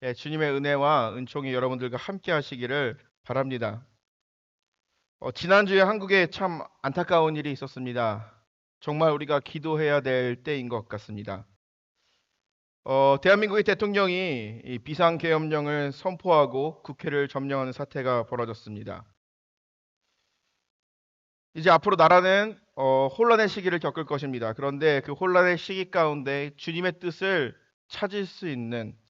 예, 주님의 은혜와 은총이 여러분들과 함께 하시기를 바랍니다. 지난주에 한국에 참 안타까운 일이 있었습니다. 정말 우리가 기도해야 될 때인 것 같습니다. 대한민국의 대통령이 이 비상계엄령을 선포하고 국회를 점령하는 사태가 벌어졌습니다. 이제 앞으로 나라는 혼란의 시기를 겪을 것입니다. 그런데 그 혼란의 시기 가운데 주님의 뜻을 찾을 수 있는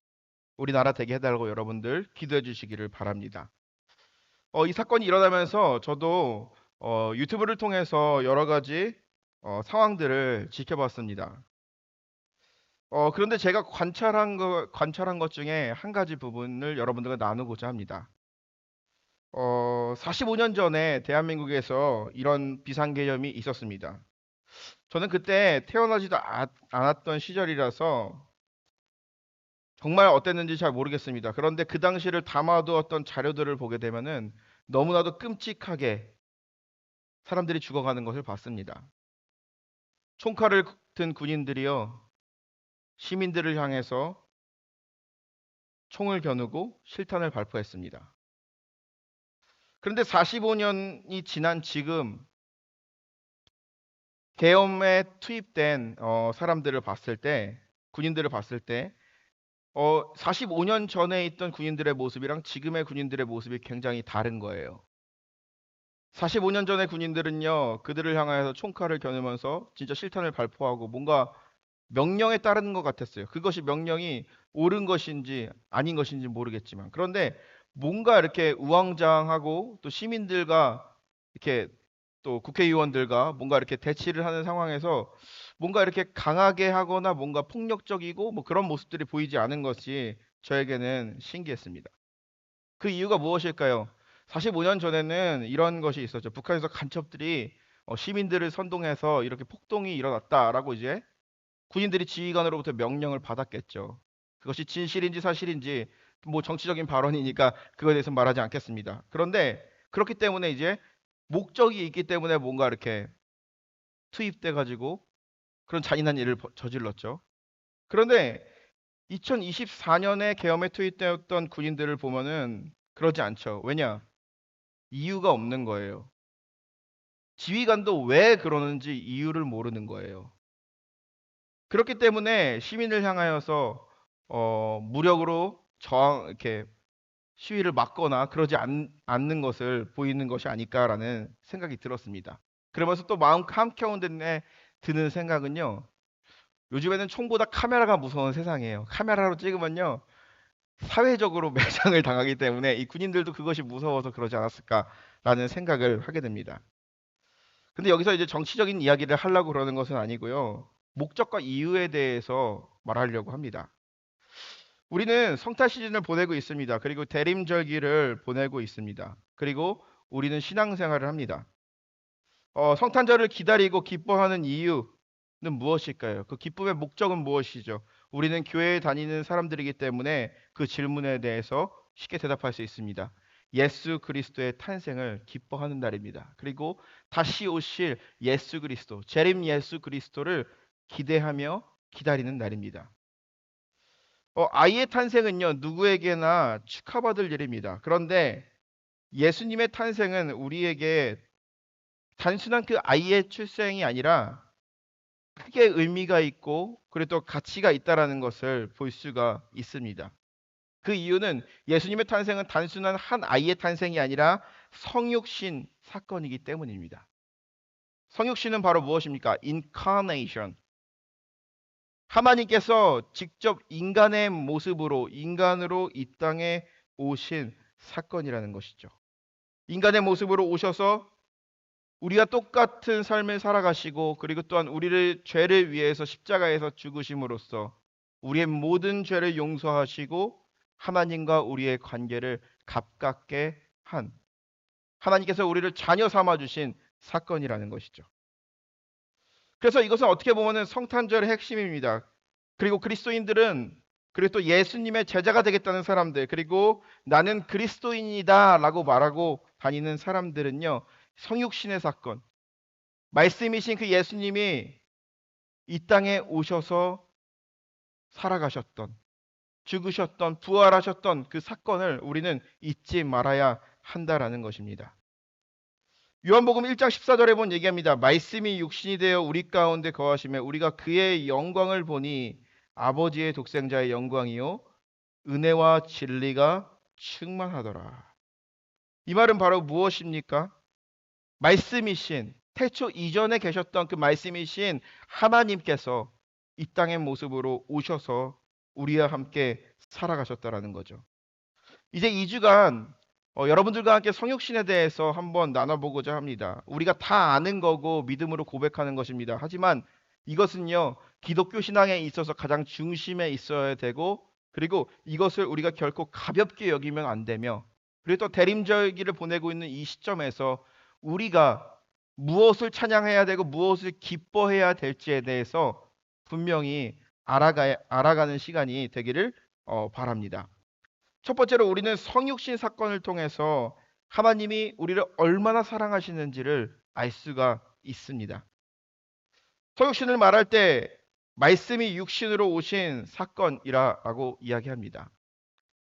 우리나라 되게 해달라고 여러분들 기도해 주시기를 바랍니다. 이 사건이 일어나면서 저도 유튜브를 통해서 여러 가지 상황들을 지켜봤습니다. 그런데 제가 관찰한 것 중에 한 가지 부분을 여러분들과 나누고자 합니다. 45년 전에 대한민국에서 이런 비상계엄이 있었습니다. 저는 그때 태어나지도 않았던 시절이라서 정말 어땠는지 잘 모르겠습니다. 그런데 그 당시를 담아두었던 자료들을 보게 되면은 너무나도 끔찍하게 사람들이 죽어가는 것을 봤습니다. 총칼을 든 군인들이요, 시민들을 향해서 총을 겨누고 실탄을 발포했습니다. 그런데 45년이 지난 지금 계엄에 투입된 사람들을 봤을 때, 군인들을 봤을 때, 45년 전에 있던 군인들의 모습이랑 지금의 군인들의 모습이 굉장히 다른 거예요. 45년 전의 군인들은요, 그들을 향하여서 총칼을 겨누면서 진짜 실탄을 발포하고 뭔가 명령에 따르는 것 같았어요. 그것이 명령이 옳은 것인지 아닌 것인지 모르겠지만. 그런데 뭔가 이렇게 우왕좌왕하고 또 시민들과 이렇게 또 국회의원들과 뭔가 이렇게 대치를 하는 상황에서 뭔가 이렇게 강하게 하거나 뭔가 폭력적이고 뭐 그런 모습들이 보이지 않은 것이 저에게는 신기했습니다. 그 이유가 무엇일까요? 45년 전에는 이런 것이 있었죠. 북한에서 간첩들이 시민들을 선동해서 이렇게 폭동이 일어났다라고 이제 군인들이 지휘관으로부터 명령을 받았겠죠. 그것이 진실인지 사실인지 뭐 정치적인 발언이니까 그거에 대해서 말하지 않겠습니다. 그런데 그렇기 때문에 이제 목적이 있기 때문에 뭔가 이렇게 투입돼 가지고 그런 잔인한 일을 저질렀죠. 그런데 2024년에 계엄에 투입되었던 군인들을 보면은 그러지 않죠. 왜냐? 이유가 없는 거예요. 지휘관도 왜 그러는지 이유를 모르는 거예요. 그렇기 때문에 시민을 향하여서 무력으로 저항 이렇게 시위를 막거나 그러지 않는 것을 보이는 것이 아닐까라는 생각이 들었습니다. 그러면서 또 마음 한켠에 드는 생각은요. 요즘에는 총보다 카메라가 무서운 세상이에요. 카메라로 찍으면요. 사회적으로 매장을 당하기 때문에 이 군인들도 그것이 무서워서 그러지 않았을까라는 생각을 하게 됩니다. 근데 여기서 이제 정치적인 이야기를 하려고 그러는 것은 아니고요. 목적과 이유에 대해서 말하려고 합니다. 우리는 성탄 시즌을 보내고 있습니다. 그리고 대림절기를 보내고 있습니다. 그리고 우리는 신앙생활을 합니다. 성탄절을 기다리고 기뻐하는 이유는 무엇일까요? 그 기쁨의 목적은 무엇이죠? 우리는 교회에 다니는 사람들이기 때문에 그 질문에 대해서 쉽게 대답할 수 있습니다. 예수 그리스도의 탄생을 기뻐하는 날입니다. 그리고 다시 오실 예수 그리스도, 재림 예수 그리스도를 기대하며 기다리는 날입니다. 아이의 탄생은요, 누구에게나 축하받을 일입니다. 그런데 예수님의 탄생은 우리에게 단순한 그 아이의 출생이 아니라 크게 의미가 있고 그리고 또 가치가 있다라는 것을 볼 수가 있습니다. 그 이유는 예수님의 탄생은 단순한 한 아이의 탄생이 아니라 성육신 사건이기 때문입니다. 성육신은 바로 무엇입니까? Incarnation. 하나님께서 직접 인간의 모습으로 인간으로 이 땅에 오신 사건이라는 것이죠. 인간의 모습으로 오셔서 우리가 똑같은 삶을 살아가시고 그리고 또한 우리를 죄를 위해서 십자가에서 죽으심으로써 우리의 모든 죄를 용서하시고 하나님과 우리의 관계를 가깝게 한 하나님께서 우리를 자녀 삼아 주신 사건이라는 것이죠. 그래서 이것은 어떻게 보면은 성탄절의 핵심입니다. 그리고 그리스도인들은 그리고 또 예수님의 제자가 되겠다는 사람들 그리고 나는 그리스도인이다라고 말하고 다니는 사람들은요. 성육신의 사건 말씀이신 그 예수님이 이 땅에 오셔서 살아가셨던 죽으셨던, 부활하셨던 그 사건을 우리는 잊지 말아야 한다라는 것입니다. 요한복음 1장 14절에 보면 얘기합니다. 말씀이 육신이 되어 우리 가운데 거하시며 우리가 그의 영광을 보니 아버지의 독생자의 영광이요 은혜와 진리가 충만하더라. 이 말은 바로 무엇입니까? 말씀이신, 태초 이전에 계셨던 그 말씀이신 하나님께서 이 땅의 모습으로 오셔서 우리와 함께 살아가셨다라는 거죠. 이제 2주간 여러분들과 함께 성육신에 대해서 한번 나눠보고자 합니다. 우리가 다 아는 거고 믿음으로 고백하는 것입니다. 하지만 이것은요, 기독교 신앙에 있어서 가장 중심에 있어야 되고, 그리고 이것을 우리가 결코 가볍게 여기면 안 되며, 그리고 또 대림절기를 보내고 있는 이 시점에서 우리가 무엇을 찬양해야 되고 무엇을 기뻐해야 될지에 대해서 분명히 알아가는 시간이 되기를 바랍니다. 첫 번째로 우리는 성육신 사건을 통해서 하나님이 우리를 얼마나 사랑하시는지를 알 수가 있습니다. 성육신을 말할 때 말씀이 육신으로 오신 사건이라고 이야기합니다.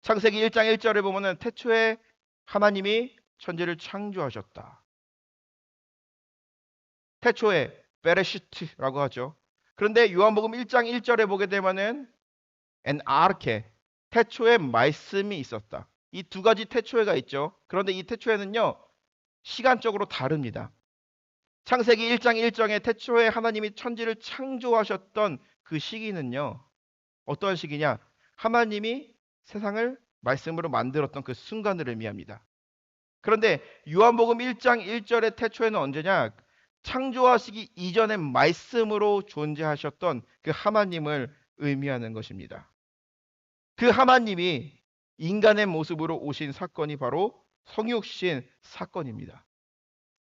창세기 1장 1절에 보면은 태초에 하나님이 천지를 창조하셨다. 태초에 베레시트라고 하죠. 그런데 요한복음 1장 1절에 보게 되면은 엔 아르케 태초에 말씀이 있었다. 이 두 가지 태초에가 있죠. 그런데 이 태초에는요, 시간적으로 다릅니다. 창세기 1장 1절에 태초에 하나님이 천지를 창조하셨던 그 시기는요, 어떤 시기냐? 하나님이 세상을 말씀으로 만들었던 그 순간을 의미합니다. 그런데 요한복음 1장 1절의 태초에는 언제냐? 창조하시기 이전에 말씀으로 존재하셨던 그 하나님을 의미하는 것입니다. 그 하나님이 인간의 모습으로 오신 사건이 바로 성육신 사건입니다.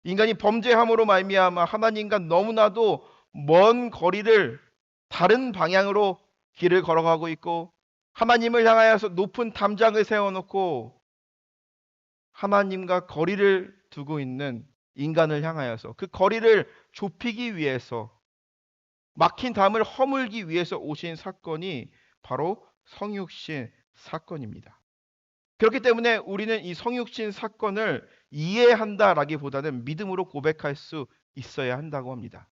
인간이 범죄함으로 말미암아 하나님과 너무나도 먼 거리를 다른 방향으로 길을 걸어가고 있고, 하나님을 향하여서 높은 담장을 세워놓고 하나님과 거리를 두고 있는 인간을 향하여서 그 거리를 좁히기 위해서, 막힌 담을 허물기 위해서 오신 사건이 바로 성육신 사건입니다. 그렇기 때문에 우리는 이 성육신 사건을 이해한다라기보다는 믿음으로 고백할 수 있어야 한다고 합니다.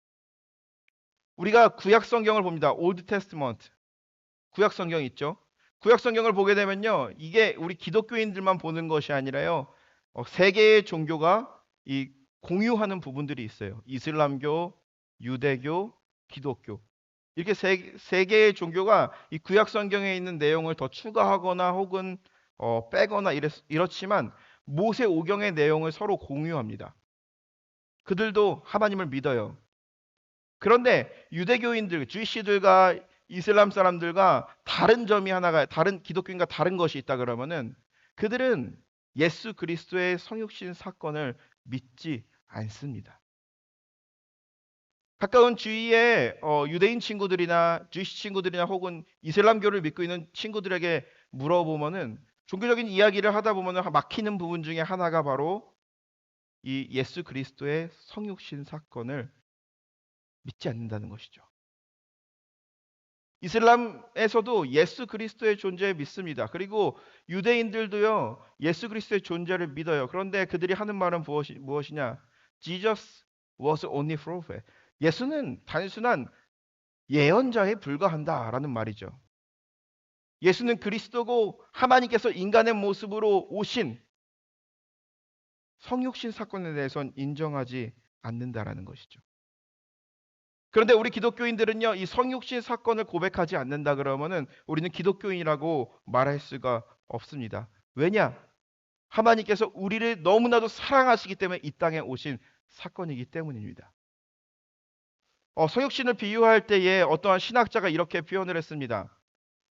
우리가 구약 성경을 봅니다. 올드 테스트먼트. 구약 성경 있죠? 구약 성경을 보게 되면요, 이게 우리 기독교인들만 보는 것이 아니라요, 세계의 종교가 이 공유하는 부분들이 있어요. 이슬람교, 유대교, 기독교. 이렇게 세 개의 종교가 이 구약 성경에 있는 내용을 더 추가하거나 혹은 빼거나 이렇지만 모세 오경의 내용을 서로 공유합니다. 그들도 하나님을 믿어요. 그런데 유대교인들, 주이시들과 이슬람 사람들과 다른 점이 하나가, 다른 기독교인과 다른 것이 있다 그러면은 그들은 예수 그리스도의 성육신 사건을 믿지 않습니다. 가까운 주위에 유대인 친구들이나 주이시 친구들이나 혹은 이슬람교를 믿고 있는 친구들에게 물어보면은 종교적인 이야기를 하다 보면은 막히는 부분 중에 하나가 바로 이 예수 그리스도의 성육신 사건을 믿지 않는다는 것이죠. 이슬람에서도 예수 그리스도의 존재를 믿습니다. 그리고 유대인들도요, 예수 그리스도의 존재를 믿어요. 그런데 그들이 하는 말은 무엇이냐? Jesus was only prophet. 예수는 단순한 예언자에 불과한다라는 말이죠. 예수는 그리스도고 하나님께서 인간의 모습으로 오신 성육신 사건에 대해서는 인정하지 않는다라는 것이죠. 그런데 우리 기독교인들은요, 이 성육신 사건을 고백하지 않는다 그러면은 우리는 기독교인이라고 말할 수가 없습니다. 왜냐? 하나님께서 우리를 너무나도 사랑하시기 때문에 이 땅에 오신 사건이기 때문입니다. 성육신을 비유할 때에 어떠한 신학자가 이렇게 표현을 했습니다.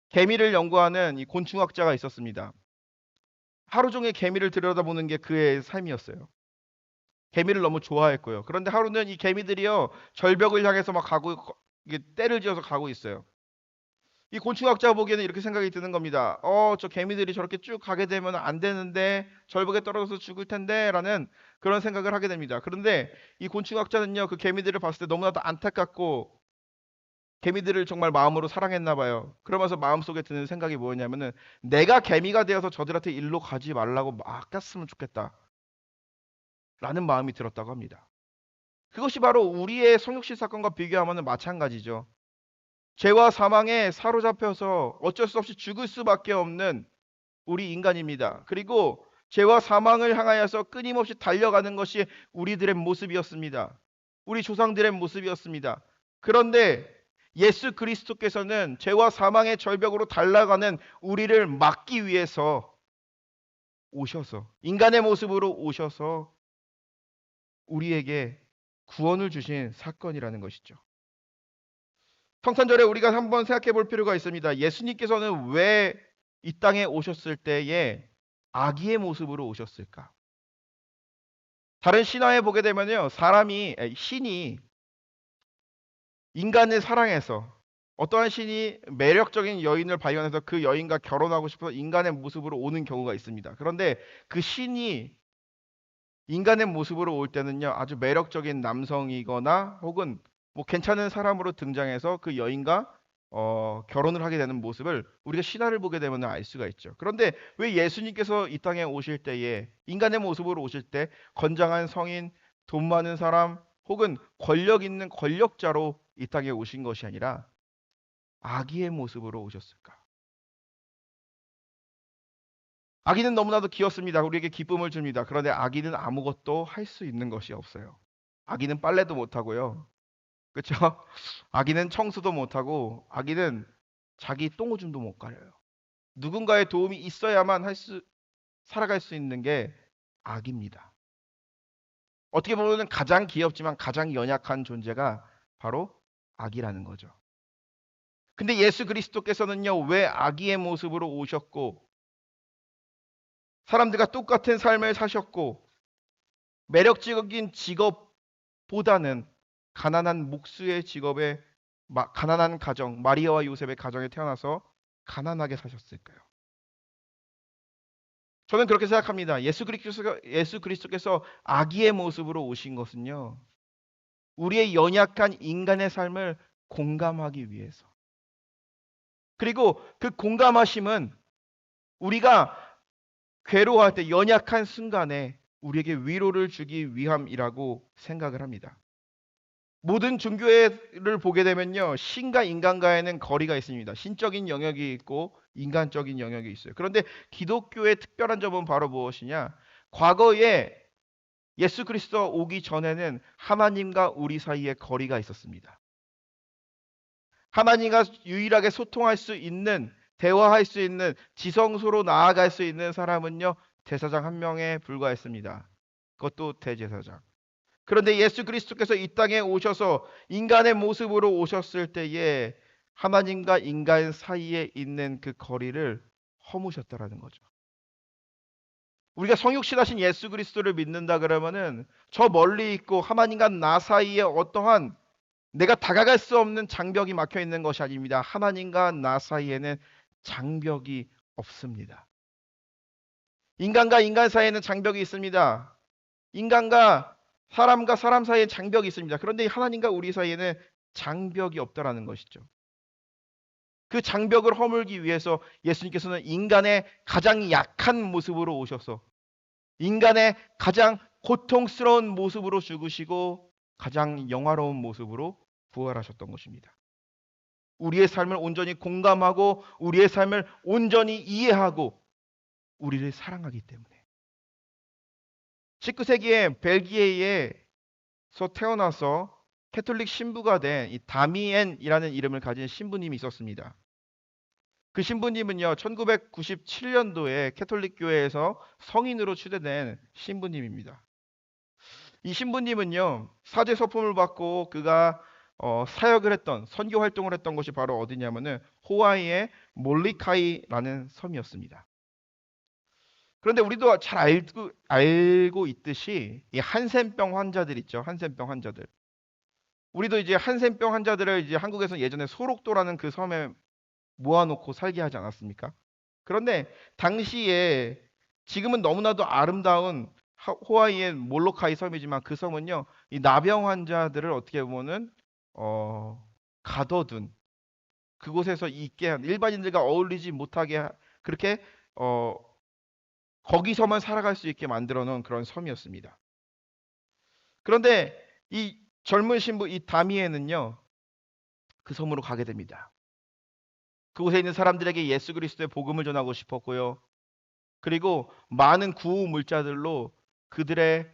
개미를 연구하는 이 곤충학자가 있었습니다. 하루 종일 개미를 들여다보는 게 그의 삶이었어요. 개미를 너무 좋아했고요. 그런데 하루는 이 개미들이요, 절벽을 향해서 막 이게 때를 지어서 가고 있어요. 이 곤충학자가 보기에는 이렇게 생각이 드는 겁니다. 저 개미들이 저렇게 쭉 가게 되면 안 되는데, 절벽에 떨어져서 죽을 텐데 라는 그런 생각을 하게 됩니다. 그런데 이 곤충학자는요, 그 개미들을 봤을 때 너무나도 안타깝고 개미들을 정말 마음으로 사랑했나 봐요. 그러면서 마음속에 드는 생각이 뭐였냐면은 내가 개미가 되어서 저들한테 일로 가지 말라고 막았으면 좋겠다. 라는 마음이 들었다고 합니다. 그것이 바로 우리의 성육신 사건과 비교하면 마찬가지죠. 죄와 사망에 사로잡혀서 어쩔 수 없이 죽을 수밖에 없는 우리 인간입니다. 그리고 죄와 사망을 향하여서 끊임없이 달려가는 것이 우리들의 모습이었습니다. 우리 조상들의 모습이었습니다. 그런데 예수 그리스도께서는 죄와 사망의 절벽으로 달려가는 우리를 막기 위해서 오셔서 인간의 모습으로 오셔서 우리에게 구원을 주신 사건이라는 것이죠. 성탄절에 우리가 한번 생각해 볼 필요가 있습니다. 예수님께서는 왜 이 땅에 오셨을 때에 아기의 모습으로 오셨을까? 다른 신화에 보게 되면요. 신이 인간을 사랑해서 어떠한 신이 매력적인 여인을 발견해서 그 여인과 결혼하고 싶어서 인간의 모습으로 오는 경우가 있습니다. 그런데 그 신이 인간의 모습으로 올 때는요. 아주 매력적인 남성이거나 혹은 뭐 괜찮은 사람으로 등장해서 그 여인과 결혼을 하게 되는 모습을 우리가 신화를 보게 되면 알 수가 있죠. 그런데 왜 예수님께서 이 땅에 오실 때에 인간의 모습으로 오실 때 건장한 성인, 돈 많은 사람 혹은 권력 있는 권력자로 이 땅에 오신 것이 아니라 아기의 모습으로 오셨을까? 아기는 너무나도 귀엽습니다. 우리에게 기쁨을 줍니다. 그런데 아기는 아무것도 할 수 있는 것이 없어요. 아기는 빨래도 못 하고요. 그렇죠? 아기는 청소도 못 하고 아기는 자기 똥오줌도 못 가려요. 누군가의 도움이 있어야만 살아갈 수 있는 게 아기입니다. 어떻게 보면 가장 귀엽지만 가장 연약한 존재가 바로 아기라는 거죠. 근데 예수 그리스도께서는요, 왜 아기의 모습으로 오셨고, 사람들과 똑같은 삶을 사셨고, 매력적인 직업보다는 가난한 목수의 직업에, 가난한 가정, 마리아와 요셉의 가정에 태어나서 가난하게 사셨을까요? 저는 그렇게 생각합니다. 예수 그리스도께서 아기의 모습으로 오신 것은요, 우리의 연약한 인간의 삶을 공감하기 위해서. 그리고 그 공감하심은 우리가 괴로워할 때 연약한 순간에 우리에게 위로를 주기 위함이라고 생각을 합니다. 모든 종교를 보게 되면요, 신과 인간과에는 거리가 있습니다. 신적인 영역이 있고 인간적인 영역이 있어요. 그런데 기독교의 특별한 점은 바로 무엇이냐? 과거에 예수 그리스도 오기 전에는 하나님과 우리 사이에 거리가 있었습니다. 하나님과 유일하게 소통할 수 있는, 대화할 수 있는, 지성소로 나아갈 수 있는 사람은요, 제사장 한 명에 불과했습니다. 그것도 대제사장. 그런데 예수 그리스도께서 이 땅에 오셔서 인간의 모습으로 오셨을 때에 하나님과 인간 사이에 있는 그 거리를 허무셨다라는 거죠. 우리가 성육신하신 예수 그리스도를 믿는다 그러면은 저 멀리 있고 하나님과 나 사이에 어떠한 내가 다가갈 수 없는 장벽이 막혀 있는 것이 아닙니다. 하나님과 나 사이에는 장벽이 없습니다. 인간과 인간 사이에는 장벽이 있습니다. 인간과 사람 사이에 장벽이 있습니다. 그런데 하나님과 우리 사이에는 장벽이 없다라는 것이죠. 그 장벽을 허물기 위해서 예수님께서는 인간의 가장 약한 모습으로 오셔서 인간의 가장 고통스러운 모습으로 죽으시고 가장 영화로운 모습으로 부활하셨던 것입니다. 우리의 삶을 온전히 공감하고 우리의 삶을 온전히 이해하고 우리를 사랑하기 때문에 19세기에 벨기에에서 태어나서 캐톨릭 신부가 된 이 다미엔이라는 이름을 가진 신부님이 있었습니다. 그 신부님은요, 1997년도에 캐톨릭 교회에서 성인으로 추대된 신부님입니다. 이 신부님은요, 사제 서품을 받고 그가 사역을 했던, 선교 활동을 했던 곳이 바로 어디냐면은 호와이의 몰리카이라는 섬이었습니다. 그런데 우리도 잘 알고 있듯이 이 한센병 환자들 있죠. 한센병 환자들. 우리도 이제 한센병 환자들을 이제 한국에서 예전에 소록도라는 그 섬에 모아놓고 살게 하지 않았습니까? 그런데 당시에 지금은 너무나도 아름다운 호와이의 몰로카이 섬이지만 그 섬은요, 이 나병 환자들을 어떻게 보면은 가둬둔, 그곳에서 있게 한, 일반인들과 어울리지 못하게 그렇게 거기서만 살아갈 수 있게 만들어 놓은 그런 섬이었습니다. 그런데 이 젊은 신부 이 다미에는요, 그 섬으로 가게 됩니다. 그곳에 있는 사람들에게 예수 그리스도의 복음을 전하고 싶었고요. 그리고 많은 구호 물자들로 그들의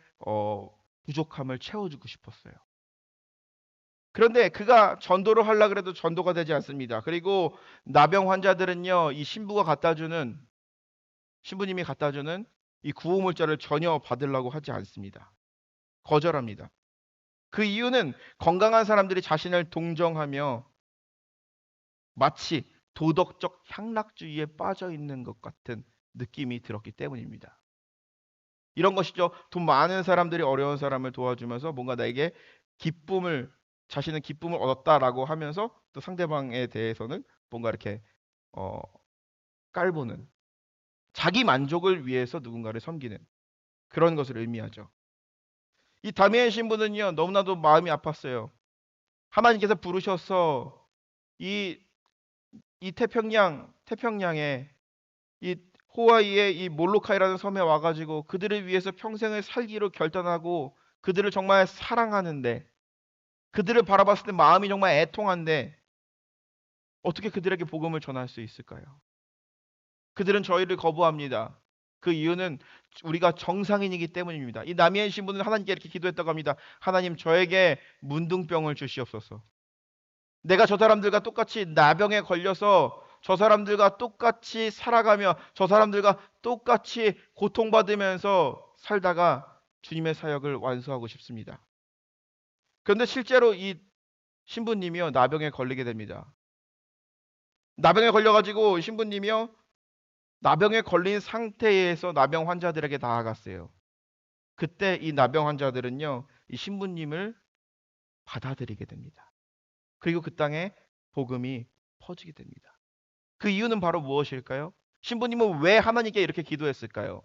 부족함을 채워주고 싶었어요. 그런데 그가 전도를 하려고 해도 전도가 되지 않습니다. 그리고 나병 환자들은요, 이 신부님이 갖다 주는 이 구호 물자를 전혀 받으려고 하지 않습니다. 거절합니다. 그 이유는 건강한 사람들이 자신을 동정하며 마치 도덕적 향락주의에 빠져 있는 것 같은 느낌이 들었기 때문입니다. 이런 것이죠. 돈 많은 사람들이 어려운 사람을 도와주면서 뭔가 나에게 자신은 기쁨을 얻었다라고 하면서 또 상대방에 대해서는 뭔가 이렇게 어, 깔보는, 자기 만족을 위해서 누군가를 섬기는 그런 것을 의미하죠. 이 다미엘 신부는요, 너무나도 마음이 아팠어요. 하나님께서 부르셔서 이 태평양에 이 호와이의 이 몰로카이라는 섬에 와가지고 그들을 위해서 평생을 살기로 결단하고 그들을 정말 사랑하는데, 그들을 바라봤을 때 마음이 정말 애통한데 어떻게 그들에게 복음을 전할 수 있을까요? 그들은 저희를 거부합니다. 그 이유는 우리가 정상인이기 때문입니다. 이 나미엔 신부는 하나님께 이렇게 기도했다고 합니다. 하나님, 저에게 문둥병을 주시옵소서. 내가 저 사람들과 똑같이 나병에 걸려서 저 사람들과 똑같이 살아가며 저 사람들과 똑같이 고통받으면서 살다가 주님의 사역을 완수하고 싶습니다. 그런데 실제로 이 신부님이요, 나병에 걸리게 됩니다. 나병에 걸려가지고 신부님이요, 나병에 걸린 상태에서 나병 환자들에게 나아갔어요. 그때 이 나병 환자들은요, 이 신부님을 받아들이게 됩니다. 그리고 그 땅에 복음이 퍼지게 됩니다. 그 이유는 바로 무엇일까요? 신부님은 왜 하나님께 이렇게 기도했을까요?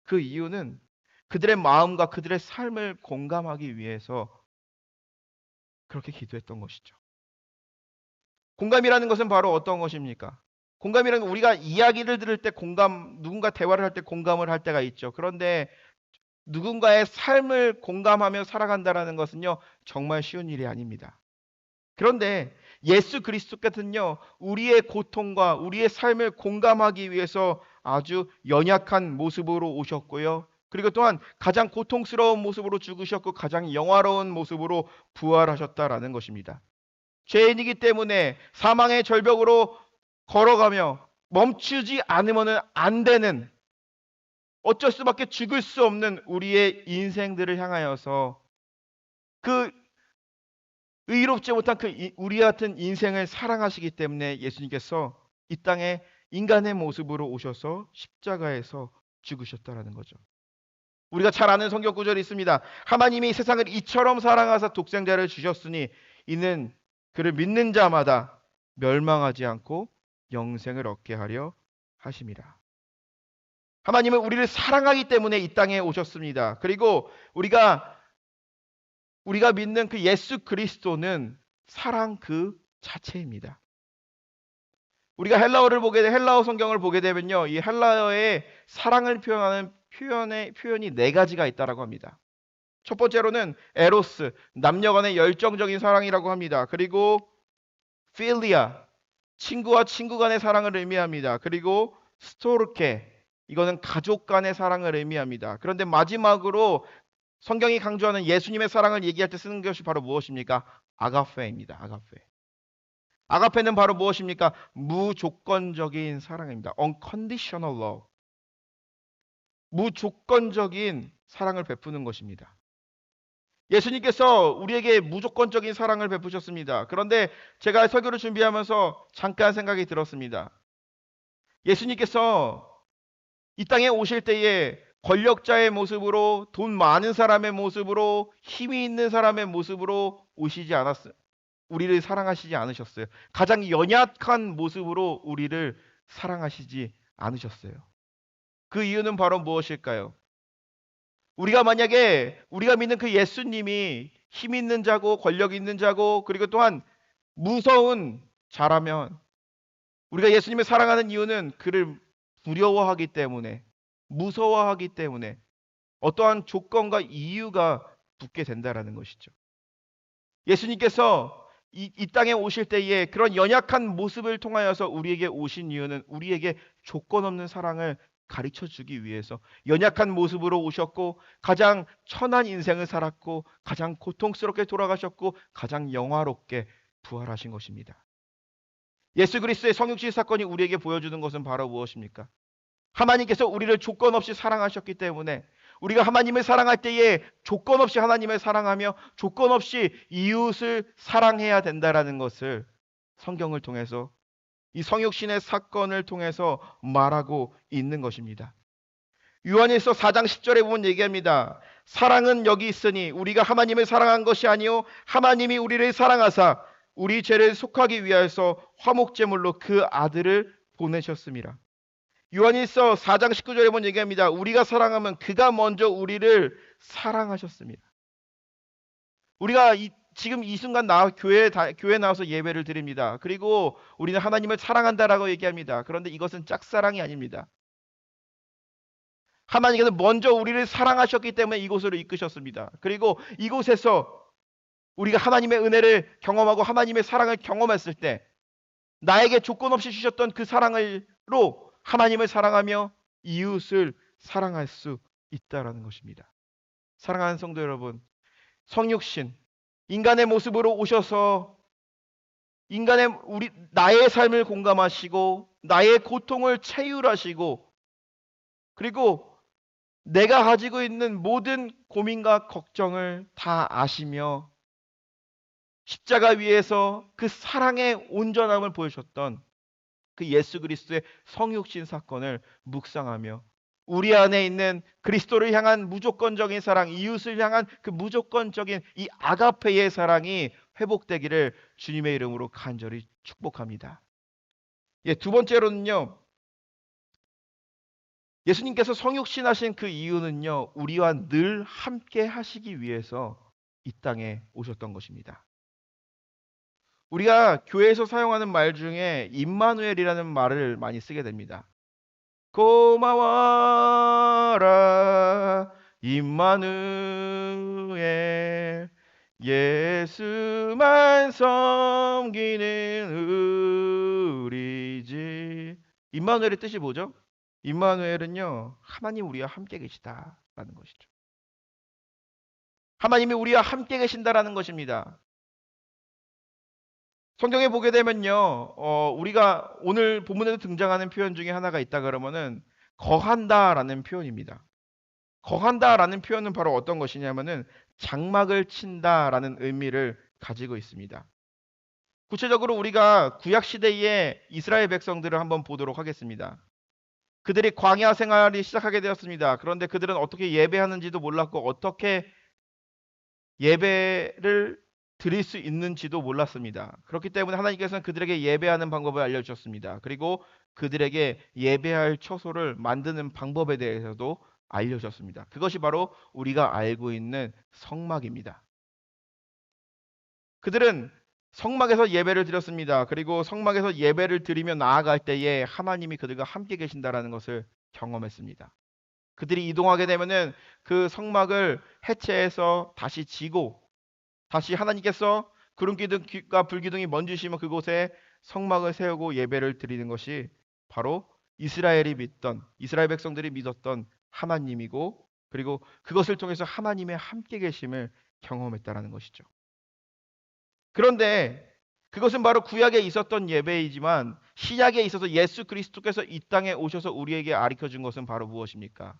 그 이유는 그들의 마음과 그들의 삶을 공감하기 위해서 그렇게 기도했던 것이죠. 공감이라는 것은 바로 어떤 것입니까? 공감이라는 건 우리가 이야기를 들을 때 누군가 대화를 할 때 공감을 할 때가 있죠. 그런데 누군가의 삶을 공감하며 살아간다라는 것은요, 정말 쉬운 일이 아닙니다. 그런데 예수 그리스도께서는요, 우리의 고통과 우리의 삶을 공감하기 위해서 아주 연약한 모습으로 오셨고요. 그리고 또한 가장 고통스러운 모습으로 죽으셨고 가장 영화로운 모습으로 부활하셨다라는 것입니다. 죄인이기 때문에 사망의 절벽으로 걸어가며 멈추지 않으면 안 되는, 어쩔 수밖에 죽을 수 없는 우리의 인생들을 향하여서 그 의롭지 못한 우리 같은 인생을 사랑하시기 때문에 예수님께서 이 땅에 인간의 모습으로 오셔서 십자가에서 죽으셨다라는 거죠. 우리가 잘 아는 성경 구절이 있습니다. 하나님이 세상을 이처럼 사랑하사 독생자를 주셨으니 이는 그를 믿는 자마다 멸망하지 않고 영생을 얻게 하려 하심이라. 하나님은 우리를 사랑하기 때문에 이 땅에 오셨습니다. 그리고 우리가 믿는 그 예수 그리스도는 사랑 그 자체입니다. 우리가 헬라어 성경을 보게 되면요, 이 헬라어의 사랑을 표현하는 표현이 네 가지가 있다라고 합니다. 첫 번째로는 에로스, 남녀 간의 열정적인 사랑이라고 합니다. 그리고 필리아, 친구와 친구 간의 사랑을 의미합니다. 그리고 스토르케, 이거는 가족 간의 사랑을 의미합니다. 그런데 마지막으로 성경이 강조하는 예수님의 사랑을 얘기할 때 쓰는 것이 바로 무엇입니까? 아가페입니다. 아가페는 바로 무엇입니까? 무조건적인 사랑입니다. Unconditional love. 무조건적인 사랑을 베푸는 것입니다. 예수님께서 우리에게 무조건적인 사랑을 베푸셨습니다. 그런데 제가 설교를 준비하면서 잠깐 생각이 들었습니다. 예수님께서 이 땅에 오실 때에 권력자의 모습으로, 돈 많은 사람의 모습으로, 힘이 있는 사람의 모습으로 오시지 않았어요. 우리를 사랑하시지 않으셨어요. 가장 연약한 모습으로 우리를 사랑하시지 않으셨어요. 그 이유는 바로 무엇일까요? 우리가 믿는 그 예수님이 힘 있는 자고 권력 있는 자고 그리고 또한 무서운 자라면, 우리가 예수님을 사랑하는 이유는 그를 두려워하기 때문에, 무서워하기 때문에 어떠한 조건과 이유가 붙게 된다라는 것이죠. 예수님께서 이 땅에 오실 때에 그런 연약한 모습을 통하여서 우리에게 오신 이유는 우리에게 조건 없는 사랑을 가르쳐 주기 위해서 연약한 모습으로 오셨고, 가장 천한 인생을 살았고, 가장 고통스럽게 돌아가셨고, 가장 영화롭게 부활하신 것입니다. 예수 그리스도의 성육신 사건이 우리에게 보여주는 것은 바로 무엇입니까? 하나님께서 우리를 조건 없이 사랑하셨기 때문에 우리가 하나님을 사랑할 때에 조건 없이 하나님을 사랑하며 조건 없이 이웃을 사랑해야 된다라는 것을 성경을 통해서, 이 성육신의 사건을 통해서 말하고 있는 것입니다. 요한일서 4장 10절에 보면 얘기합니다. 사랑은 여기 있으니 우리가 하나님을 사랑한 것이 아니요 하나님이 우리를 사랑하사 우리 죄를 속하기 위하여서 화목제물로 그 아들을 보내셨습니다. 요한일서 4장 19절에 보면 얘기합니다. 우리가 사랑하면 그가 먼저 우리를 사랑하셨습니다. 우리가 지금 이 순간 교회에 나와서 예배를 드립니다. 그리고 우리는 하나님을 사랑한다라고 얘기합니다. 그런데 이것은 짝사랑이 아닙니다. 하나님께서 먼저 우리를 사랑하셨기 때문에 이곳으로 이끄셨습니다. 그리고 이곳에서 우리가 하나님의 은혜를 경험하고 하나님의 사랑을 경험했을 때 나에게 조건 없이 주셨던 그 사랑으로 하나님을 사랑하며 이웃을 사랑할 수 있다라는 것입니다. 사랑하는 성도 여러분, 성육신, 인간의 모습으로 오셔서 나의 삶을 공감하시고 나의 고통을 체휼하시고, 그리고 내가 가지고 있는 모든 고민과 걱정을 다 아시며 십자가 위에서 그 사랑의 온전함을 보여주셨던 그 예수 그리스도의 성육신 사건을 묵상하며 우리 안에 있는 그리스도를 향한 무조건적인 사랑, 이웃을 향한 그 무조건적인 이 아가페의 사랑이 회복되기를 주님의 이름으로 간절히 축복합니다. 두 번째로는요, 예수님께서 성육신 하신 그 이유는요, 우리와 늘 함께 하시기 위해서 이 땅에 오셨던 것입니다. 우리가 교회에서 사용하는 말 중에 임마누엘이라는 말을 많이 쓰게 됩니다. 고마워라 임마누엘, 예수만 섬기는 우리지. 임마누엘의 뜻이 뭐죠? 임마누엘은요, 하나님 우리와 함께 계시다라는 것이죠. 하나님이 우리와 함께 계신다라는 것입니다. 성경에 보게 되면요, 우리가 오늘 본문에도 등장하는 표현 중에 하나가 있다 그러면은 거한다라는 표현입니다. 거한다라는 표현은 바로 어떤 것이냐면은 장막을 친다라는 의미를 가지고 있습니다. 구체적으로 우리가 구약 시대의 이스라엘 백성들을 한번 보도록 하겠습니다. 그들이 광야 생활이 시작하게 되었습니다. 그런데 그들은 어떻게 예배하는지도 몰랐고 어떻게 예배를 드릴 수 있는지도 몰랐습니다. 그렇기 때문에 하나님께서는 그들에게 예배하는 방법을 알려주셨습니다. 그리고 그들에게 예배할 처소를 만드는 방법에 대해서도 알려주셨습니다. 그것이 바로 우리가 알고 있는 성막입니다. 그들은 성막에서 예배를 드렸습니다. 그리고 성막에서 예배를 드리며 나아갈 때에 하나님이 그들과 함께 계신다라는 것을 경험했습니다. 그들이 이동하게 되면은 그 성막을 해체해서 다시 지고 다시 하나님께서 구름기둥과 불기둥이 먼지시면 그곳에 성막을 세우고 예배를 드리는 것이 바로 이스라엘 백성들이 믿었던 하나님이고, 그리고 그것을 통해서 하나님의 함께 계심을 경험했다라는 것이죠. 그런데 그것은 바로 구약에 있었던 예배이지만 신약에 있어서 예수 그리스도께서 이 땅에 오셔서 우리에게 가르쳐 준 것은 바로 무엇입니까?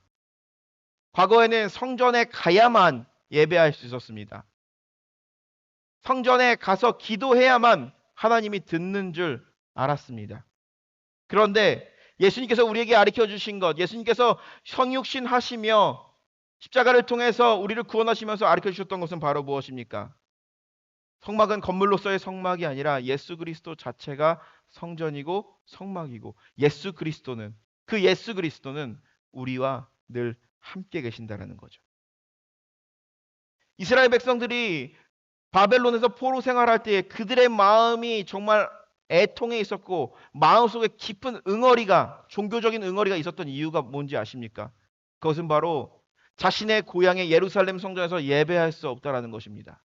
과거에는 성전에 가야만 예배할 수 있었습니다. 성전에 가서 기도해야만 하나님이 듣는 줄 알았습니다. 그런데 예수님께서 우리에게 가르쳐 주신 것, 예수님께서 성육신 하시며 십자가를 통해서 우리를 구원하시면서 가르쳐 주셨던 것은 바로 무엇입니까? 성막은 건물로서의 성막이 아니라 예수 그리스도 자체가 성전이고 성막이고, 예수 그리스도는 우리와 늘 함께 계신다라는 거죠. 이스라엘 백성들이 바벨론에서 포로 생활할 때 그들의 마음이 정말 애통해 있었고 마음속에 깊은 응어리가, 종교적인 응어리가 있었던 이유가 뭔지 아십니까? 그것은 바로 자신의 고향의 예루살렘 성전에서 예배할 수 없다라는 것입니다.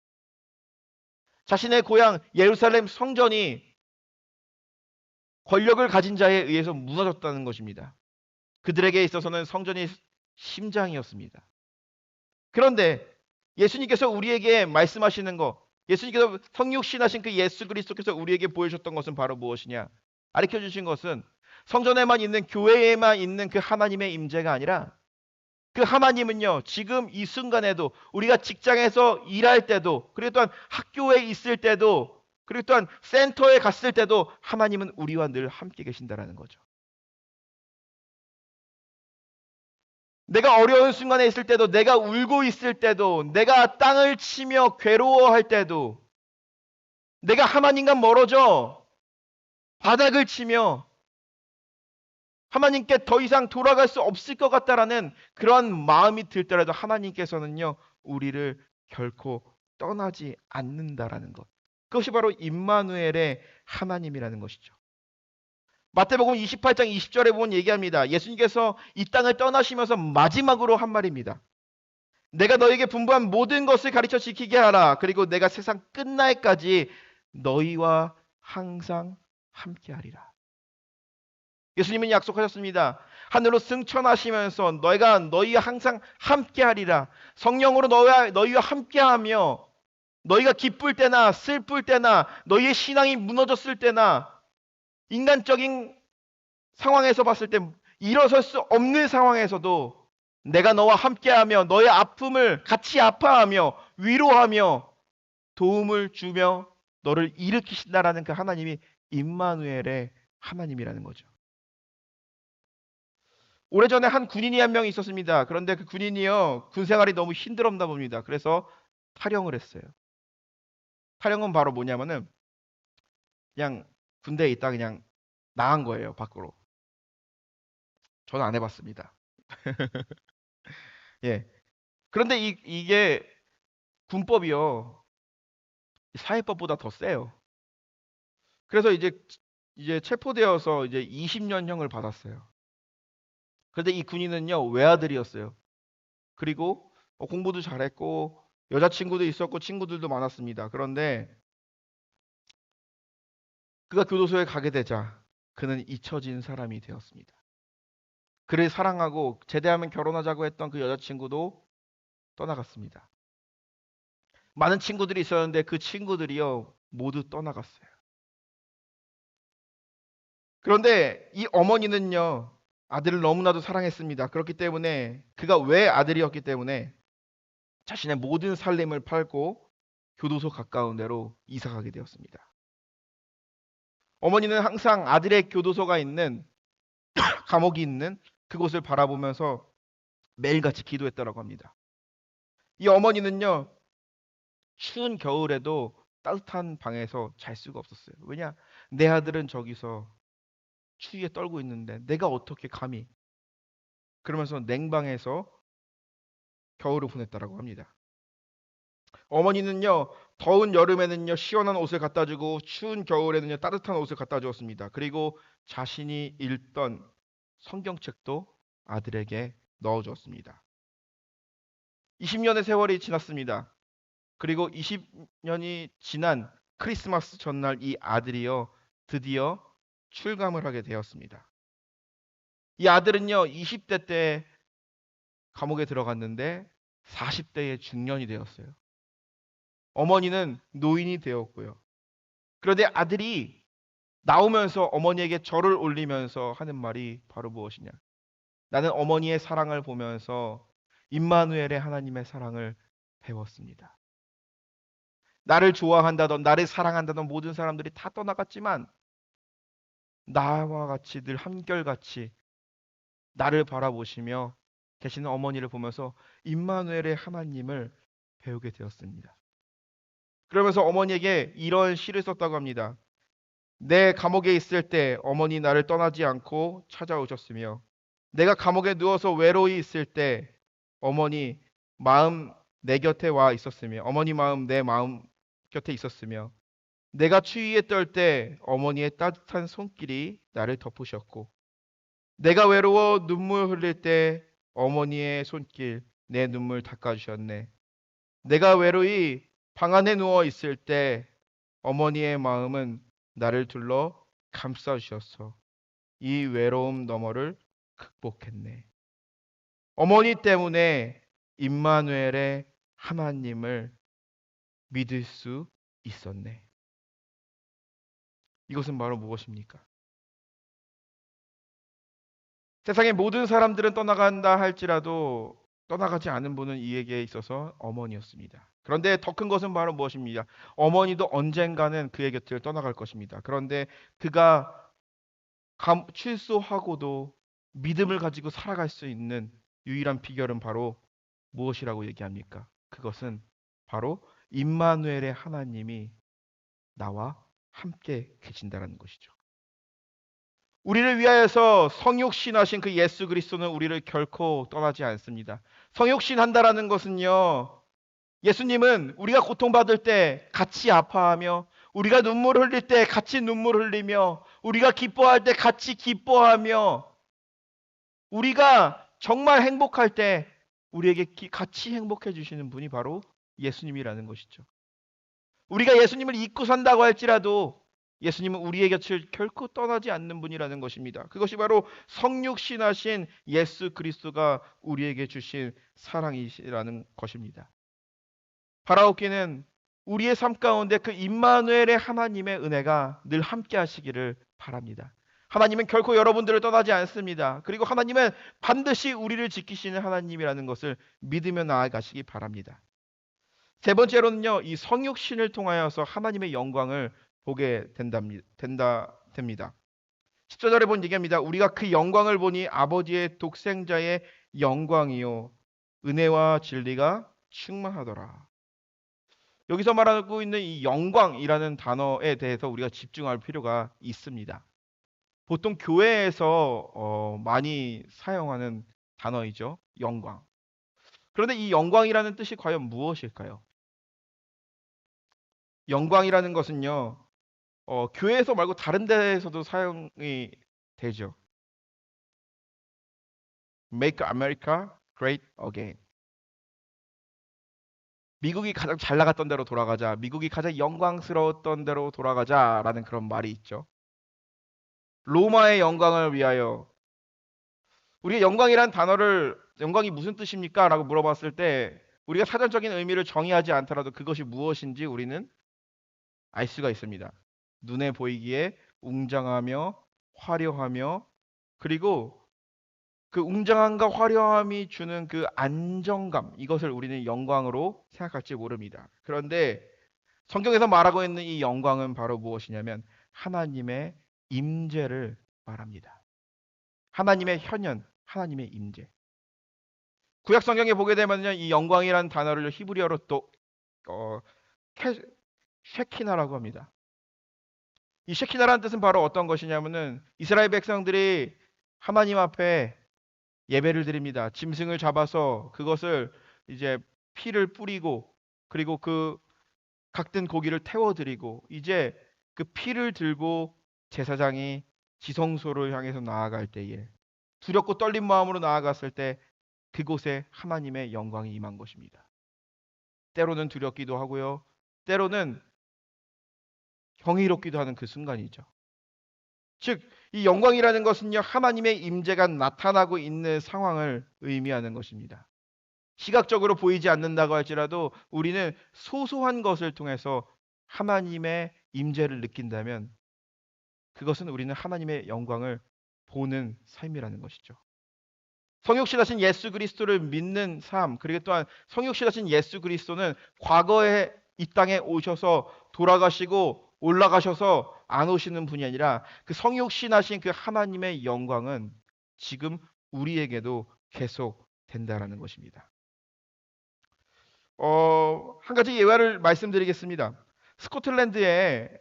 자신의 고향 예루살렘 성전이 권력을 가진 자에 의해서 무너졌다는 것입니다. 그들에게 있어서는 성전이 심장이었습니다. 그런데 예수님께서 우리에게 말씀하시는 것, 예수님께서 성육신하신 그 예수 그리스도께서 우리에게 보여주셨던 것은 바로 무엇이냐? 가르쳐 주신 것은 성전에만 있는, 교회에만 있는 그 하나님의 임재가 아니라 그 하나님은요, 지금 이 순간에도 우리가 직장에서 일할 때도, 그리고 또한 학교에 있을 때도, 그리고 또한 센터에 갔을 때도 하나님은 우리와 늘 함께 계신다라는 거죠. 내가 어려운 순간에 있을 때도, 내가 울고 있을 때도, 내가 땅을 치며 괴로워할 때도, 내가 하나님과 멀어져 바닥을 치며 하나님께 더 이상 돌아갈 수 없을 것 같다라는 그런 마음이 들 때라도 하나님께서는요, 우리를 결코 떠나지 않는다라는 것. 그것이 바로 임마누엘의 하나님이라는 것이죠. 마태복음 28장 20절에 보면 얘기합니다. 예수님께서 이 땅을 떠나시면서 마지막으로 한 말입니다. 내가 너에게 분부한 모든 것을 가르쳐 지키게 하라. 그리고 내가 세상 끝날까지 너희와 항상 함께하리라. 예수님은 약속하셨습니다. 하늘로 승천하시면서 너희가 너희와 항상 함께하리라. 성령으로 너희와 함께하며 너희가 기쁠 때나 슬플 때나 너희의 신앙이 무너졌을 때나 인간적인 상황에서 봤을 때 일어설 수 없는 상황에서도 내가 너와 함께하며 너의 아픔을 같이 아파하며 위로하며 도움을 주며 너를 일으키신다라는 그 하나님이 임마누엘의 하나님이라는 거죠. 오래전에 한 군인이 한 명 있었습니다. 그런데 그 군인이요, 군 생활이 너무 힘들었나 봅니다. 그래서 탈영을 했어요. 탈영은 바로 뭐냐면은 그냥 군대에 있다 그냥 나간 거예요, 밖으로. 저는 안 해봤습니다. 예. 그런데 이게 군법이요, 사회법보다 더 세요. 그래서 이제 체포되어서 이제 20년형을 받았어요. 그런데 이 군인은요, 외아들이었어요. 그리고 공부도 잘했고 여자친구도 있었고 친구들도 많았습니다. 그런데 그가 교도소에 가게 되자 그는 잊혀진 사람이 되었습니다. 그를 사랑하고 제대하면 결혼하자고 했던 그 여자친구도 떠나갔습니다. 많은 친구들이 있었는데 그 친구들이요, 모두 떠나갔어요. 그런데 이 어머니는요, 아들을 너무나도 사랑했습니다. 그렇기 때문에 그가 왜 아들이었기 때문에 자신의 모든 살림을 팔고 교도소 가까운 데로 이사 가게 되었습니다. 어머니는 항상 아들의 교도소가 있는, 감옥이 있는 그곳을 바라보면서 매일같이 기도했다라고 합니다. 이 어머니는요, 추운 겨울에도 따뜻한 방에서 잘 수가 없었어요. 왜냐? 내 아들은 저기서 추위에 떨고 있는데 내가 어떻게 감히, 그러면서 냉방에서 겨울을 보냈다라고 합니다. 어머니는요, 더운 여름에는요, 시원한 옷을 갖다 주고 추운 겨울에는요, 따뜻한 옷을 갖다 주었습니다. 그리고 자신이 읽던 성경책도 아들에게 넣어 주었습니다. 20년의 세월이 지났습니다. 그리고 20년이 지난 크리스마스 전날 이 아들이요, 드디어 출감을 하게 되었습니다. 이 아들은요, 20대 때 감옥에 들어갔는데 40대의 중년이 되었어요. 어머니는 노인이 되었고요. 그런데 아들이 나오면서 어머니에게 절을 올리면서 하는 말이 바로 무엇이냐? 나는 어머니의 사랑을 보면서 임마누엘의 하나님의 사랑을 배웠습니다. 나를 좋아한다던, 나를 사랑한다던 모든 사람들이 다 떠나갔지만 나와 같이 늘 한결같이 나를 바라보시며 계시는 어머니를 보면서 임마누엘의 하나님을 배우게 되었습니다. 그러면서 어머니에게 이런 시를 썼다고 합니다. 내 감옥에 있을 때 어머니 나를 떠나지 않고 찾아오셨으며 내가 감옥에 누워서 외로이 있을 때 어머니 마음 내 곁에 와 있었으며 어머니 마음 내 마음 곁에 있었으며 내가 추위에 떨 때 어머니의 따뜻한 손길이 나를 덮으셨고 내가 외로워 눈물 흘릴 때 어머니의 손길 내 눈물 닦아주셨네. 내가 외로이 방 안에 누워 있을 때 어머니의 마음은 나를 둘러 감싸주셨어. 이 외로움 너머를 극복했네. 어머니 때문에 임마누엘의 하나님을 믿을 수 있었네. 이것은 바로 무엇입니까? 세상의 모든 사람들은 떠나간다 할지라도 떠나가지 않은 분은 이에게 있어서 어머니였습니다. 그런데 더 큰 것은 바로 무엇입니까? 어머니도 언젠가는 그의 곁을 떠나갈 것입니다. 그런데 그가 출소하고도 믿음을 가지고 살아갈 수 있는 유일한 비결은 바로 무엇이라고 얘기합니까? 그것은 바로 임마누엘의 하나님이 나와 함께 계신다는 것이죠. 우리를 위하여서 성육신하신 그 예수 그리스도는 우리를 결코 떠나지 않습니다. 성육신한다라는 것은요, 예수님은 우리가 고통받을 때 같이 아파하며 우리가 눈물 흘릴 때 같이 눈물 흘리며 우리가 기뻐할 때 같이 기뻐하며 우리가 정말 행복할 때 우리에게 같이 행복해 주시는 분이 바로 예수님이라는 것이죠. 우리가 예수님을 잊고 산다고 할지라도 예수님은 우리의 곁을 결코 떠나지 않는 분이라는 것입니다. 그것이 바로 성육신하신 예수 그리스도가 우리에게 주신 사랑이라는 것입니다. 바라옵기는 우리의 삶 가운데 그 임마누엘의 하나님의 은혜가 늘 함께 하시기를 바랍니다. 하나님은 결코 여러분들을 떠나지 않습니다. 그리고 하나님은 반드시 우리를 지키시는 하나님이라는 것을 믿으며 나아가시기 바랍니다. 세 번째로는요, 이 성육신을 통하여서 하나님의 영광을 보게 됩니다. 14절에 본 얘기합니다. 우리가 그 영광을 보니 아버지의 독생자의 영광이요 은혜와 진리가 충만하더라. 여기서 말하고 있는 이 영광이라는 단어에 대해서 우리가 집중할 필요가 있습니다. 보통 교회에서 많이 사용하는 단어이죠. 영광. 그런데 이 영광이라는 뜻이 과연 무엇일까요? 영광이라는 것은요, 교회에서 말고 다른 데에서도 사용이 되죠. Make America Great Again. 미국이 가장 잘 나갔던 데로 돌아가자. 미국이 가장 영광스러웠던 데로 돌아가자라는 그런 말이 있죠. 로마의 영광을 위하여. 우리가 영광이란 단어를 영광이 무슨 뜻입니까? 라고 물어봤을 때 우리가 사전적인 의미를 정의하지 않더라도 그것이 무엇인지 우리는 알 수가 있습니다. 눈에 보이기에 웅장하며 화려하며 그리고 그 웅장함과 화려함이 주는 그 안정감, 이것을 우리는 영광으로 생각할지 모릅니다. 그런데 성경에서 말하고 있는 이 영광은 바로 무엇이냐면 하나님의 임재를 말합니다. 하나님의 현현, 하나님의 임재. 구약 성경에 보게 되면요, 이 영광이라는 단어를 히브리어로 또 쉐키나라고 합니다. 이 쉐키나라는 뜻은 바로 어떤 것이냐면은 이스라엘 백성들이 하나님 앞에 예배를 드립니다. 짐승을 잡아서 그것을 이제 피를 뿌리고 그리고 그 각든 고기를 태워드리고 이제 그 피를 들고 제사장이 지성소를 향해서 나아갈 때에 두렵고 떨린 마음으로 나아갔을 때 그곳에 하나님의 영광이 임한 것입니다. 때로는 두렵기도 하고요. 때로는 경이롭기도 하는 그 순간이죠. 즉, 이 영광이라는 것은요, 하나님의 임재가 나타나고 있는 상황을 의미하는 것입니다. 시각적으로 보이지 않는다고 할지라도 우리는 소소한 것을 통해서 하나님의 임재를 느낀다면 그것은 우리는 하나님의 영광을 보는 삶이라는 것이죠. 성육신하신 예수 그리스도를 믿는 삶, 그리고 또한 성육신하신 예수 그리스도는 과거에 이 땅에 오셔서 돌아가시고 올라가셔서 안 오시는 분이 아니라 그 성육신하신 그 하나님의 영광은 지금 우리에게도 계속 된다라는 것입니다. 한 가지 예화를 말씀드리겠습니다. 스코틀랜드에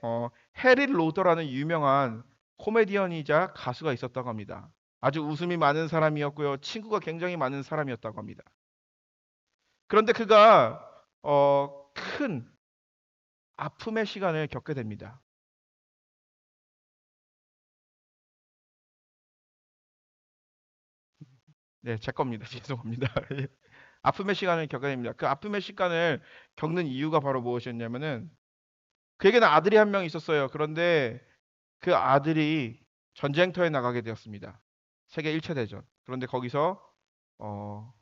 해리 로더라는 유명한 코미디언이자 가수가 있었다고 합니다. 아주 웃음이 많은 사람이었고요. 친구가 굉장히 많은 사람이었다고 합니다. 그런데 그가 큰 아픔의 시간을 겪게 됩니다. 네, 제 겁니다. 죄송합니다. 아픔의 시간을 겪게 됩니다. 그 아픔의 시간을 겪는 이유가 바로 무엇이었냐면은 그에게는 아들이 한 명 있었어요. 그런데 그 아들이 전쟁터에 나가게 되었습니다. 세계 1차 대전. 그런데 거기서 어,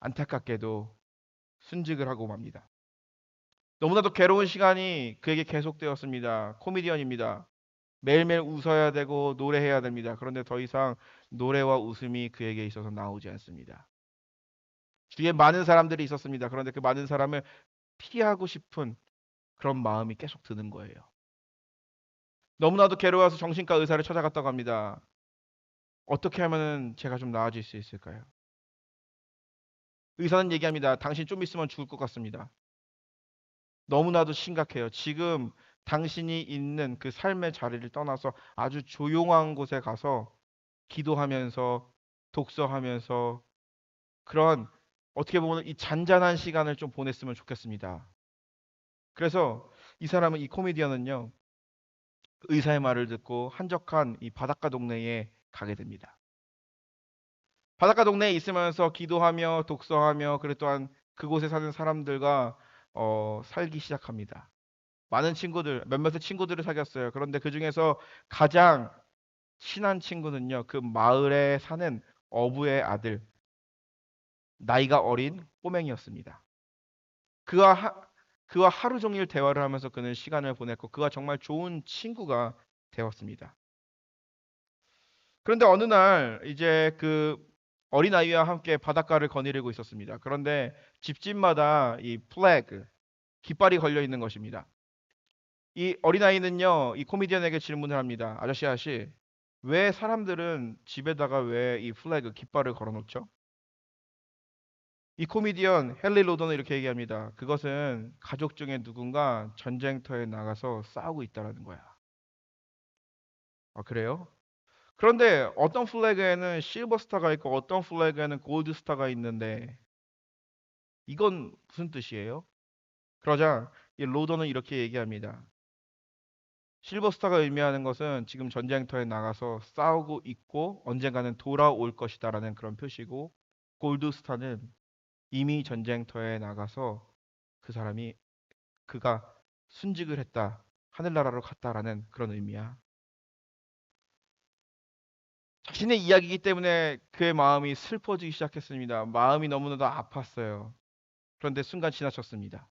안타깝게도 순직을 하고 맙니다. 너무나도 괴로운 시간이 그에게 계속되었습니다. 코미디언입니다. 매일매일 웃어야 되고 노래해야 됩니다. 그런데 더 이상 노래와 웃음이 그에게 있어서 나오지 않습니다. 주위에 많은 사람들이 있었습니다. 그런데 그 많은 사람을 피하고 싶은 그런 마음이 계속 드는 거예요. 너무나도 괴로워서 정신과 의사를 찾아갔다고 합니다. 어떻게 하면 제가 좀 나아질 수 있을까요? 의사는 얘기합니다. 당신 좀 있으면 죽을 것 같습니다. 너무나도 심각해요. 지금 당신이 있는 그 삶의 자리를 떠나서 아주 조용한 곳에 가서 기도하면서 독서하면서 그런 어떻게 보면 이 잔잔한 시간을 좀 보냈으면 좋겠습니다. 그래서 이 사람은 이 코미디언은요. 의사의 말을 듣고 한적한 이 바닷가 동네에 가게 됩니다. 바닷가 동네에 있으면서 기도하며 독서하며 그리고 또한 그곳에 사는 사람들과 살기 시작합니다. 많은 친구들, 몇몇의 친구들을 사귀었어요. 그런데 그 중에서 가장 친한 친구는요, 그 마을에 사는 어부의 아들, 나이가 어린 꼬맹이였습니다. 그와, 그와 하루 종일 대화를 하면서 그는 시간을 보냈고, 그와 정말 좋은 친구가 되었습니다. 그런데 어느 날, 이제 그 어린아이와 함께 바닷가를 거니르고 있었습니다. 그런데 집집마다 이 플래그, 깃발이 걸려 있는 것입니다. 이 어린아이는요, 이 코미디언에게 질문을 합니다. 아저씨, 아저씨, 왜 사람들은 집에다가 왜 이 플래그, 깃발을 걸어놓죠? 이 코미디언 헨리 로던은 이렇게 얘기합니다. 그것은 가족 중에 누군가 전쟁터에 나가서 싸우고 있다는 거야. 아, 그래요? 그런데 어떤 플래그에는 실버 스타가 있고 어떤 플래그에는 골드 스타가 있는데 이건 무슨 뜻이에요? 그러자 이 로던은 이렇게 얘기합니다. 실버스타가 의미하는 것은 지금 전쟁터에 나가서 싸우고 있고 언젠가는 돌아올 것이다라는 그런 표시고 골드스타는 이미 전쟁터에 나가서 그 사람이 그가 순직을 했다. 하늘나라로 갔다라는 그런 의미야. 자신의 이야기이기 때문에 그의 마음이 슬퍼지기 시작했습니다. 마음이 너무나도 아팠어요. 그런데 순간 지나쳤습니다.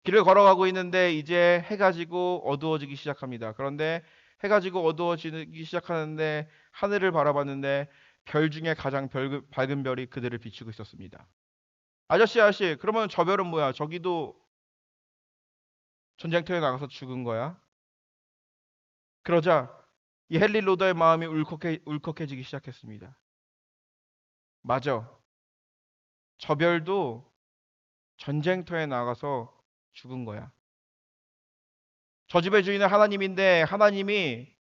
길을 걸어가고 있는데 이제 해가 지고 어두워지기 시작합니다. 그런데 해가 지고 어두워지기 시작하는데 하늘을 바라봤는데 별 중에 가장 밝은 별이 그들을 비추고 있었습니다. 아저씨, 아저씨, 그러면 저 별은 뭐야? 저기도 전쟁터에 나가서 죽은 거야? 그러자 이 헨리 로더의 마음이 울컥해지기 시작했습니다. 맞아. 저 별도 전쟁터에 나가서 죽은 거야. 저 집의 주인은 하나님인데 하나님이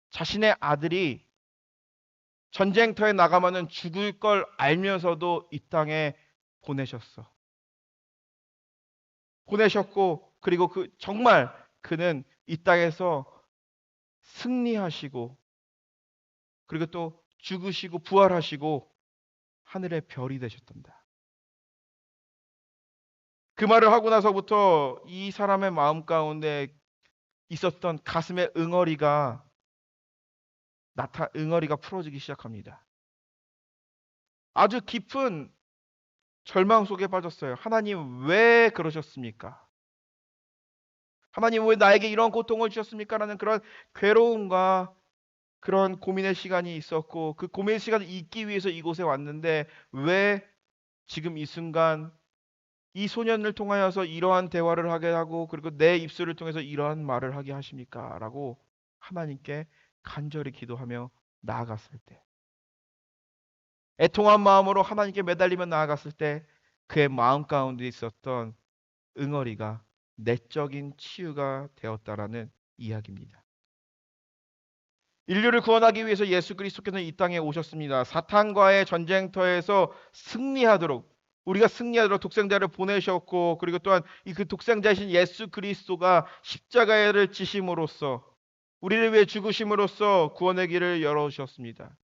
자신의 아들이 전쟁터에 나가면은 죽을 걸 알면서도 이 땅에 보내셨어. 보내셨고, 그리고 그 정말 그는 이 땅에서 승리하시고, 그리고 또 죽으시고 부활하시고 하늘의 별이 되셨단다. 그 말을 하고 나서부터 이 사람의 마음 가운데 있었던 가슴의 응어리가 풀어지기 시작합니다. 아주 깊은 절망 속에 빠졌어요. 하나님 왜 그러셨습니까? 하나님 왜 나에게 이런 고통을 주셨습니까? 라는 그런 괴로움과 그런 고민의 시간이 있었고 그 고민의 시간을 잊기 위해서 이곳에 왔는데 왜 지금 이 순간 이 소년을 통하여서 이러한 대화를 하게 하고 그리고 내 입술을 통해서 이러한 말을 하게 하십니까? 라고 하나님께 간절히 기도하며 나아갔을 때 애통한 마음으로 하나님께 매달리며 나아갔을 때 그의 마음 가운데 있었던 응어리가 내적인 치유가 되었다라는 이야기입니다. 인류를 구원하기 위해서 예수 그리스도께서는 이 땅에 오셨습니다. 사탄과의 전쟁터에서 승리하도록 우리가 승리하도록 독생자를 보내셨고, 그리고 또한 이 그 독생자이신 예수 그리스도가 십자가를 지심으로써 우리를 위해 죽으심으로써 구원의 길을 열어주셨습니다.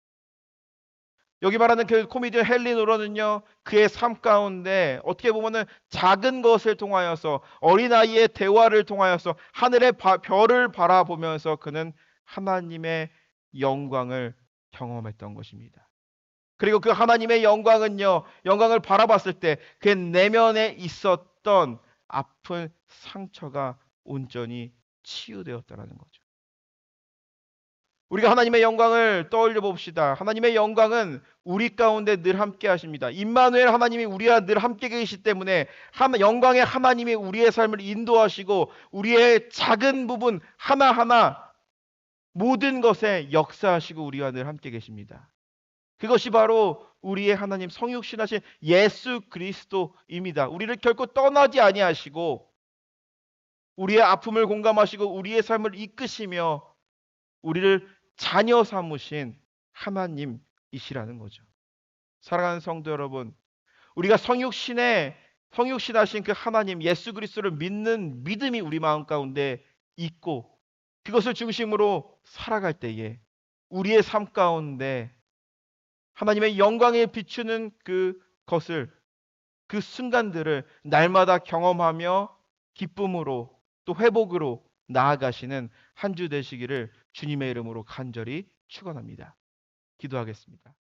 여기 말하는 그 코미디언 헬리노라는요, 그의 삶 가운데 어떻게 보면은 작은 것을 통하여서, 어린아이의 대화를 통하여서 하늘의 별을 바라보면서 그는 하나님의 영광을 경험했던 것입니다. 그리고 그 하나님의 영광은요, 영광을 바라봤을 때 그 내면에 있었던 아픈 상처가 온전히 치유되었다라는 거죠. 우리가 하나님의 영광을 떠올려 봅시다. 하나님의 영광은 우리 가운데 늘 함께 하십니다. 임마누엘 하나님이 우리와 늘 함께 계시기 때문에 영광의 하나님이 우리의 삶을 인도하시고 우리의 작은 부분 하나하나 모든 것에 역사하시고 우리와 늘 함께 계십니다. 그것이 바로 우리의 하나님 성육신하신 예수 그리스도입니다. 우리를 결코 떠나지 아니하시고 우리의 아픔을 공감하시고 우리의 삶을 이끄시며 우리를 자녀 삼으신 하나님이시라는 거죠. 사랑하는 성도 여러분, 우리가 성육신하신 그 하나님 예수 그리스도를 믿는 믿음이 우리 마음 가운데 있고 그것을 중심으로 살아갈 때에 우리의 삶 가운데 하나님의 영광에 비추는 그것을, 그 순간들을 날마다 경험하며 기쁨으로 또 회복으로 나아가시는 한 주 되시기를 주님의 이름으로 간절히 축원합니다. 기도하겠습니다.